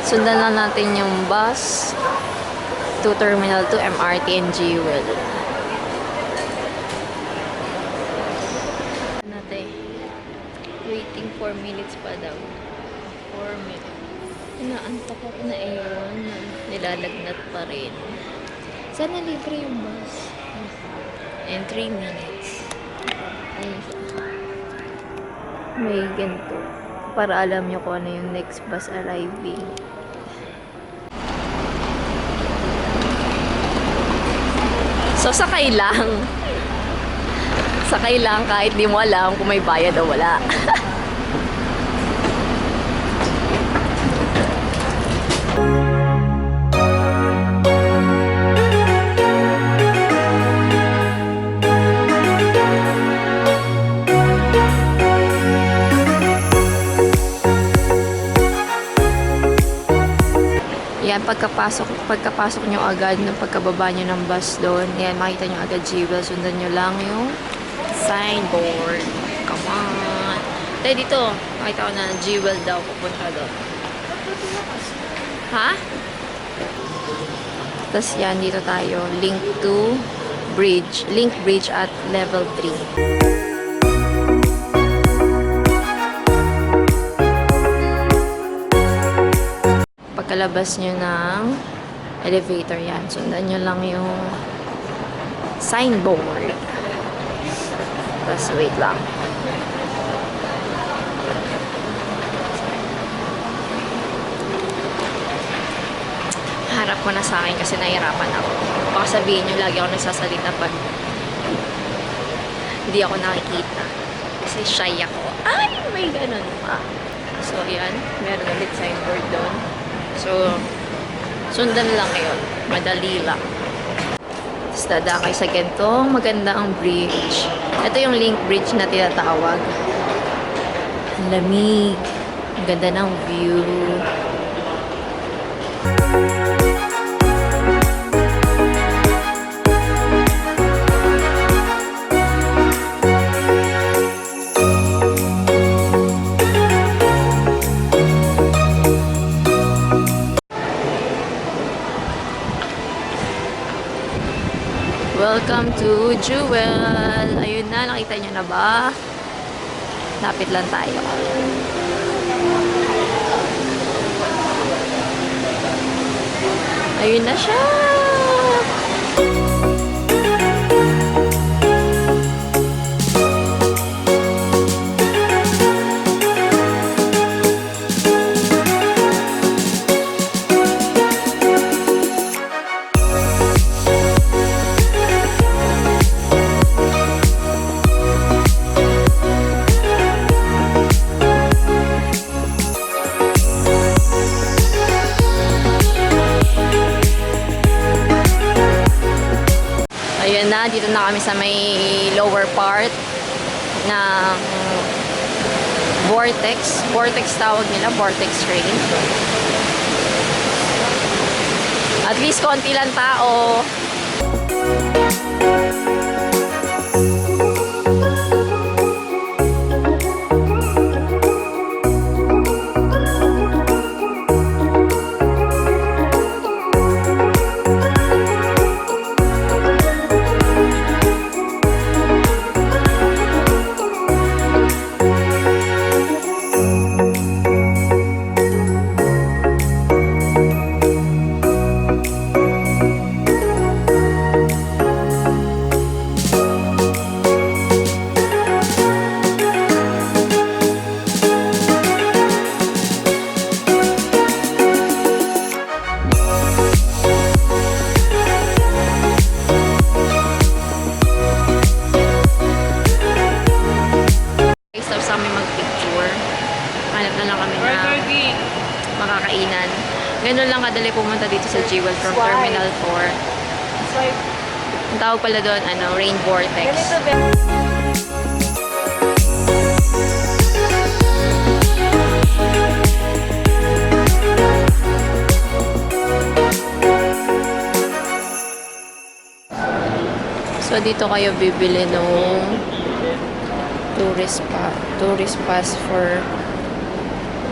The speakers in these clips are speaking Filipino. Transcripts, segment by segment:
Sundan lang natin yung bus to Terminal 2, MRT and Jewel. Natin. Waiting 4 minutes pa daw. 4 minutes. Inaantok ako na ewan. Nilalagnat pa rin. Sana libre yung bus. And 3 minutes. Ayun siya. May ganito. Para alam nyo kung ano yung next bus arriving. So, sakay lang. Sakay lang kahit di mo alam kung may bayad o wala. Yan, pagkapasok nyo agad, ng pagkababa nyo ng bus doon, yan, makita nyo agad Jewel, sundan nyo lang yung signboard. Come on. Tayo dito, makita ko na Jewel daw, pupunta doon. Ha? Tapos yan, dito tayo, link bridge at level 3. Pagkalabas nyo ng elevator yan, sundan nyo lang yung signboard. Tapos wait lang. Harap ko na sa akin kasi nahirapan ako. Baka sabihin nyo lagi ako nagsasalita pag hindi ako nakikita. Kasi shy ako. Ay, may ganun pa. So, yan. Meron ulit signboard doon. So, sundan lang yun. Madali lang. Tapos dadakay sa ganitong magandang bridge. Ito yung link bridge na tinatawag. Lamig. Ang ganda ng view. Welcome to Jewel. Ayun na, nakita nyo na ba? Lapit lang tayo. Ayun na siya. Ayan na, dito na kami sa may lower part ng Vortex. Vortex tawag nila, Vortex train. At least konti lang tao. Makakainan. Ganun lang kadali pumunta dito sa Jewel from Terminal 4. Ang tawag pala doon, Rain Vortex. So, dito kayo bibili nung tourist pass for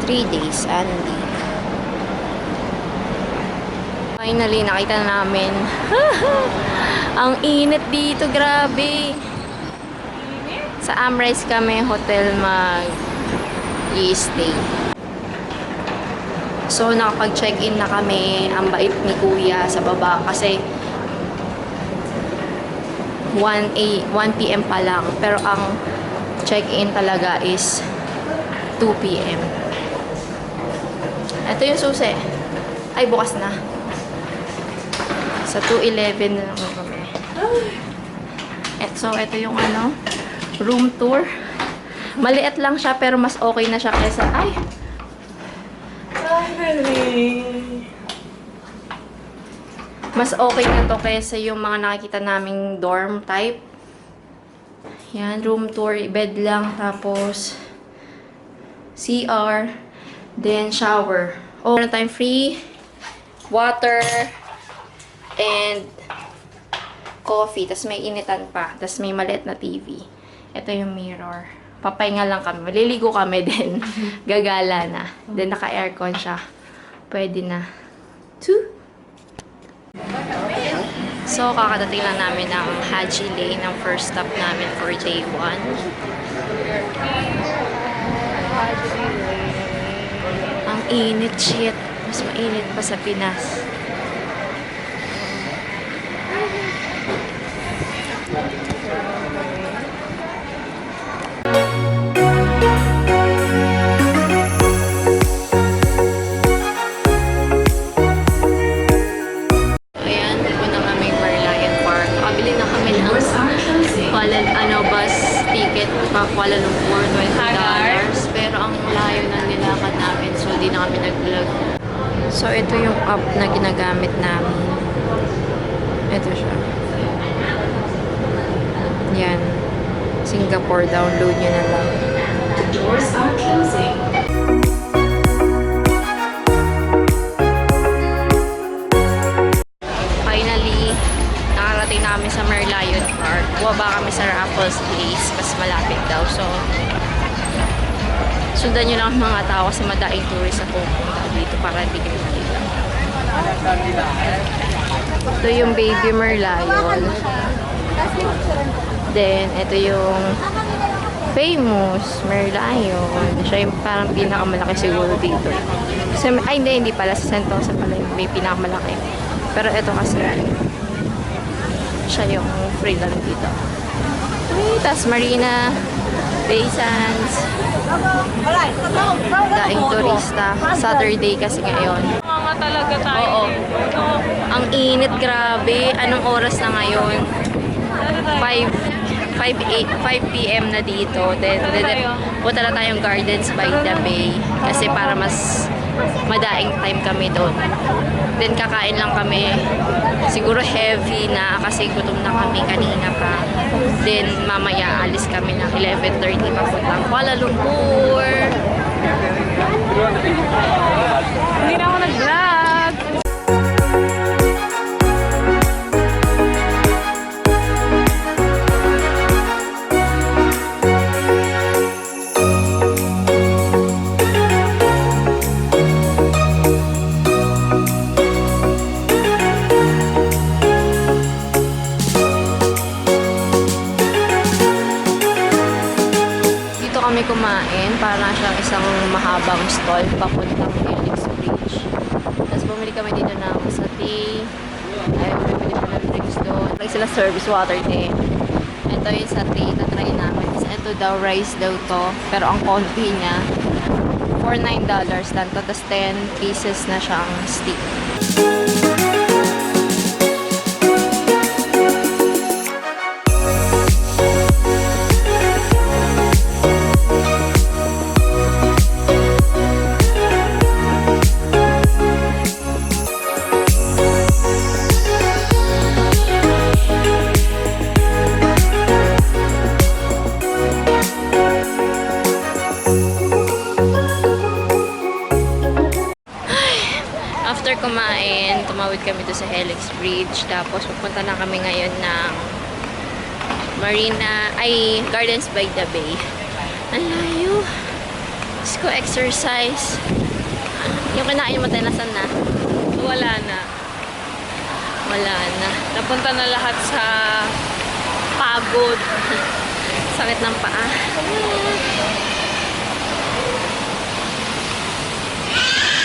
3 days only. Finally, nakita na namin. Ang init dito, grabe. Sa Amrise kami hotel mag-i-stay. So, nakapag-check-in na kami. Ang bait ni Kuya sa baba kasi 1 p.m. pa lang. Pero ang check-in talaga is 2 p.m. Ito yung susi. Ay, bukas na. Sa 2:11 na lang kami. So, ito yung ano, room tour. Maliit lang siya pero mas okay na siya kesa... Ay! Mas okay na to kaysa yung mga nakikita naming dorm type. Yan, room tour, bed lang, tapos CR, then shower. Oh, meron tayong free water and coffee, tas may initan pa, tas may maliit na TV. Ito yung mirror. Papahinga lang kami. Maliligo kami din. Gagala na. Then naka-aircon siya. Pwede na. 2. So, kakadating lang namin ng Haji Lane, ng first stop namin for day 1. Ang init, shit. Mas mainit pa sa Pinas. Bus ticket pa Kuala Lumpur, $20. Pero ang layo na nilakad namin, so di na kami nag-vlog. So, ito yung app na ginagamit namin. Ito siya. Yan. Singapore, download nyo na lang. The doors are closing. Nakarating namin sa Merlion Park. Bumaba kami sa Raffles Place. Mas malapit daw. So, sundan nyo lang mga tao kasi madaing tourist ako pupunta dito para hindi kayo malita. Ito yung baby Merlion. Then, ito yung famous Merlion. Siya yung parang pinakamalaki siguro dito. Ay, hindi pala. Sa Sentosa pala yung may pinakamalaki. Pero ito kasi siya yung free lang dito. Tapos Marina, Bay Sands, daing turista. Saturday kasi ngayon. Mama talaga tayo. Oo. Ang init, grabe. Anong oras na ngayon? 5 p.m. na dito. Then punta na tayong Gardens by the Bay. Kasi para mas madaing time kami doon. Then kakain lang kami. Siguro heavy na kasi gutom na kami kanina pa. Then mamaya alis kami ng 11:30 papuntang Kuala Lumpur. Hindi na ako nag-vlog. Kami kumain para siyang isang mahabang stall papuntang Helix Bridge. Tapos bumili kami dito ng sati. Ay, bumili kami ng drinks doon. Like sila service water din. Ito yung sati. Tatry namin. Kasi ito daw rice daw to. Pero ang konti niya for $9 lang to. Tapos 10 pieces na siyang stick. After kumain, tumawid kami doon sa Helix Bridge. Tapos pupunta na kami ngayon ng Gardens by the Bay. Ang layo. Let's go exercise. Yung kinain mo tayo, nasan na? Wala na. Wala na. Napunta na lahat sa pagod. Sakit ng paa.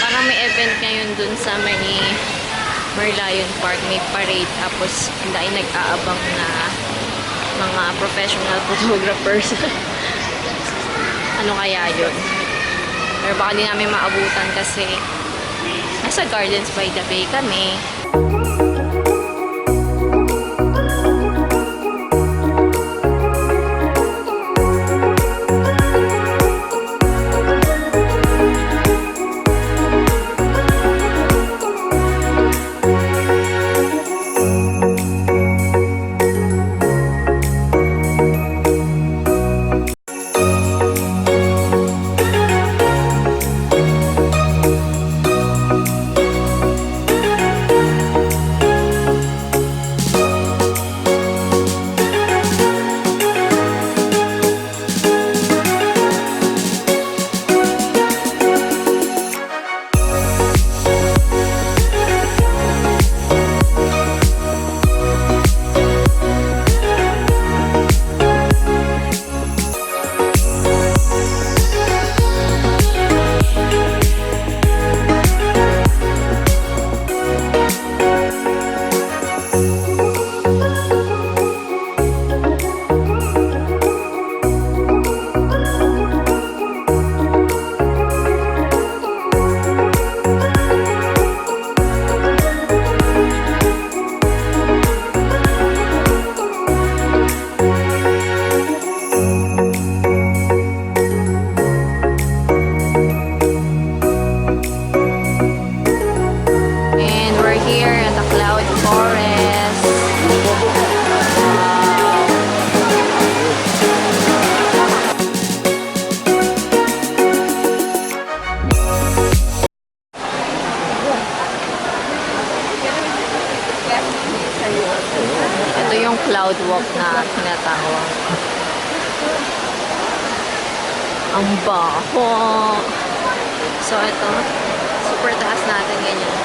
Parang may event ngayon dun sa may Merlion Park. May parade. Tapos dahil nag-aabang na mga professional photographers. Ano kaya yun? Pero baka di namin maabutan kasi nasa Gardens by the Bay kami. And we're here at the Cloud Forest. Ito yung cloud walk na tinatawag. Ang baho. So ito, super taas natin ganyan.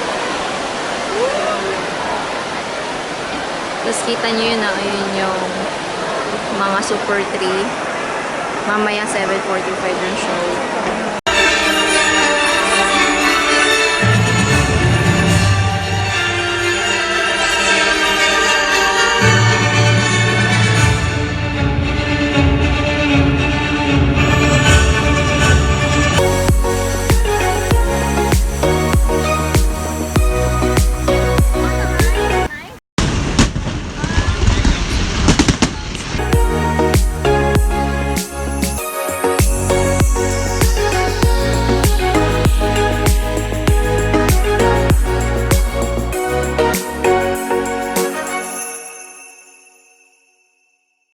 Tapos kita nyo yun na, yun yung mga super tree. Mamaya 7:45 yung show.